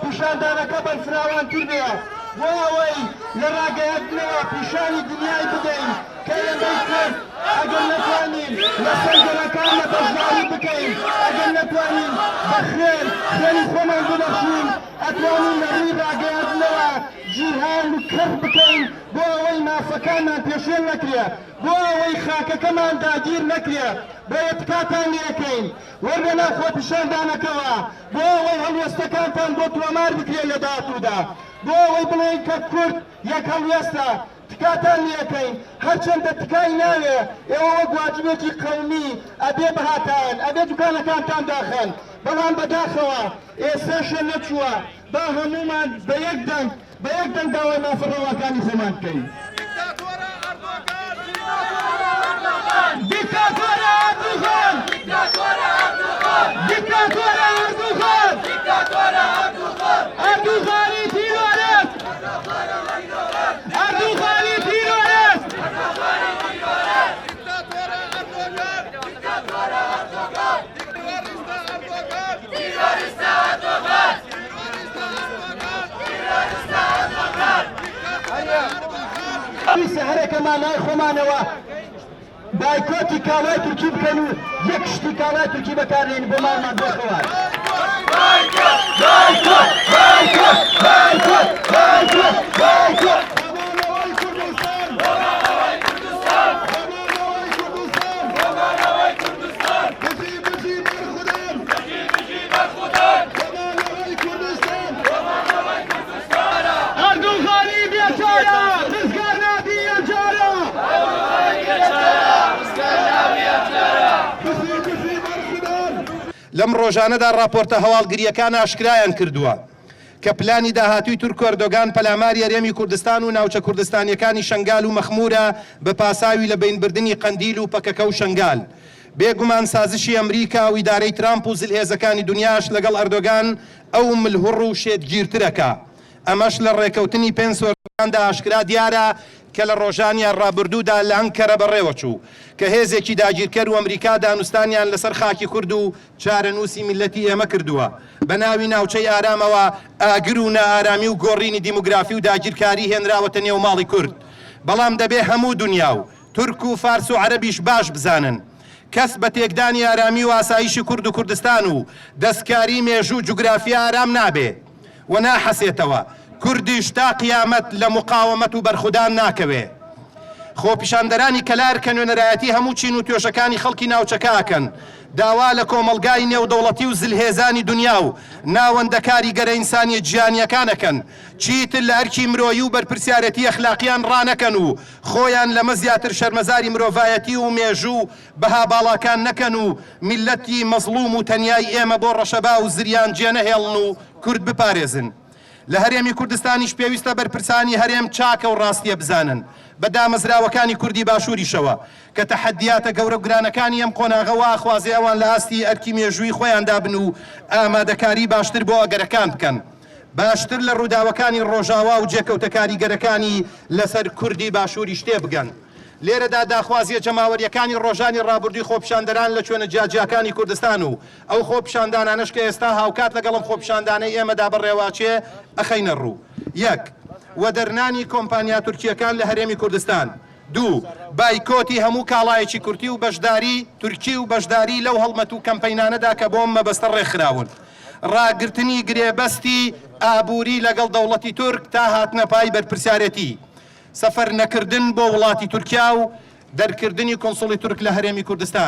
پیشاندانەکە بەرفراوانتر بێ بۆ ئەوەی لە ڕاگەیاندنەوە پیشانی دنیای بدەین کە ئێمەی کورد ئەگەر نەتوانین لە سەرگەرەکان لە بەشداری بکەین ئەگەر نەتوانین بە خوێنی خۆمان ببەخشین ئەتوانین لە ڕووی ڕاگەیاندنەوە جیهان و کەڕ بکەین بۆ ئەوەی مافەکانمان پێشێن نەکرێ بۆ ئەوەی خاکەکەمان داگیر نەکرێ بۆیە تکاتان لێکەین وەرگە ناو خۆپیشاندانەکەوە بۆ ئەوەی هەڵوێستەکانتان بۆ تۆمار بکرێ لە داهاتوودا بۆ ئەوەی بڵێن کە کورد یەک هەڵوێستە تکاتان لێکەین هەرچەندە تکای ناوێ ئێوە وەک واجبێکی قەومی ئەبێ بەهاتان ئەبێ دوکانەکانتان داخەن بەڵام بەداخەوە ئێستاشە نەچووە با هەمومان بە یەک دەنگ داوای مافەڕەوەکانی خۆمان بکەین. دیکتاتۆرە ئەردوغان! دیکتاتۆرە ئەردوغان! دیکتاتۆرە ئەردوغان! دیکتاتۆرە ئەردوغان! ئەردوغانی تیرۆرست! ئەردوغانی تیرۆرست! ئەردوغانی تیرۆرست! دیکتاتۆرە ئەردوغان! دیکتاتۆرە ئەردوغان! تیرۆریستە ئەردوغان! تیرۆریستە ئەردوغان! تیرۆریستە ئەردوغان! تیرۆریستە هەرێکەمان لای خۆمانەوە بایکۆتی کاڵای تورکی بکەن و یەک شتی کاڵای تورکی بەکارهێنین بۆ ماڵمان بۆخەوە. بایکۆت! بایکۆت! بایکۆت! بایکۆت! بایکۆت! بایکۆت! بۆمانەوەی کوردستان! بۆمانەوەی کوردستان! بۆمانەوەی کوردستان! بۆمانەوەی کوردستان! بژی بژی بەرخودان! بژی بژی بەرخودان! بۆمانەوەی کوردستان! بۆمانەوەی کوردستان! ئەردوغانی بێچارە! ڕزگار نابی ئەجارە! ئەردوغانی بێچارە! لەم ڕۆژانەدا راپۆرتە هەواڵگریەکان ئاشکرایان کردووە کە پلانی داهاتووی تورک و ئەردۆگان پەلاماری هەرێمی کوردستان و ناوچە کوردستانیەکانی شەنگال و مەخمورە بە پاساوی لە بینبردنی قەندیل و پەکەکە و شەنگال. بێگومان سازشی ئەمریکا و ئیدارەی ترامپ و زلهێزەکانی دونیاش لەگەڵ ئەردۆگان ئەو ملهوڕ و شێتگیرترەکە. ئەمەش لە ڕێکەوتنی پێنسۆرەکاندا ئاشکرا دیارە کە لە ڕۆژانیان ڕابردوودا لە ئەنکەرە بەڕێوەچوو کە هێزێکی داگیرکەر و ئەمریکا دانوستانیان لەسەر خاکی کورد و چارەنووسی میلەتی ئێمە کردووە بە ناوی ناوچەی ئارامەوە ئاگر و نائارامی و گۆڕینی دیموگرافی و داگیرکاری هێنراوەتە نێو ماڵی کورد. بەڵام دەبێ هەموو دنیا و تورک و فارس و عەرەبیش باش بزانن کەس بە تێکدانی ئارامی و ئاسایشی کورد و کوردستان و دەستکاری مێژوو جوگرافیا ئارام نابێ و ناحەسێتەوە. کوردیش تا قیامەت لە مقاومەت و بەرخودان ناکەوێ. خۆپیشاندەرانی کەلار کە نوێنەرایەتی هەموو چین و توێشەکانی خەڵکی ناوچەکەکەن داوا لە کۆمەڵگای نێودەوڵەتی و زلهێزانی دنیا و ناوەندەکاری گەرە ئینسانی جیهانیەکانەکەن چیتر لە ئەرکی مرۆیی و بەرپرسیارەتی ئەخلاقیان ڕانەکەن و خۆیان لەمە زیاتر شەرمەزاری مرۆڤایەتی و مێژوو بەها باڵاکان نەکەن و میلەتی مەزڵوم و تەنیای ئێمە بۆ ڕەشەبا و زریان جێنەهێڵن و کورد بپارێزن. لە هەرێمی کوردستانیش پێویستە بەرپرسانی هەرێم چاکە و ڕاستیە بزانن بە دامەزراوەکانی کوردی باشووریشەوە کە تەحەدیاتە گەورە گرانەکانی ئەم قۆناغەوە ئاخوازێ ئەوان لە ئاستی ئەرکی مێژووی خۆیاندا بن و ئامادەکاری باشتر بۆ ئەگەرەکان بکەن باشتر لە ڕووداوەکانی ڕۆژاوا و جێکەوتەکاری گەرەکانی لەسەر کوردی باشووری شتێ بگەن. لێرەدا داخوازیە جەماوەریەکانی ڕۆژانی ڕابردووی خۆپیشاندەران لە چوێنە جیاجیاکانی کوردستان و ئەو خۆپیشاندانانش کە ئێستا هاوکات لەگەڵم خۆپیشاندانەی ئێمەدا بەڕێواچێ ئەخەینە ڕوو. یەک وەدەرنانی کۆمپانیا تورکیەکان لە هەرێمی کوردستان. دوو بایکۆتی هەموو کاڵایەکی کورتی و بەشداری تورکی و بەشداری لەو هەڵمەت و کەمپەینانەدا کە بۆم مەبەستە ڕێکخراون. ڕاگرتنی گرێبەستی ئابووری لەگەڵ دەوڵەتی تورک تا هاتنە پای بەرپرسیارەتی. سەفەر نەکردن بۆ وڵاتی تورکیا و دەرکردنی کۆنسوڵی تورک لە هەرێمی کوردستان.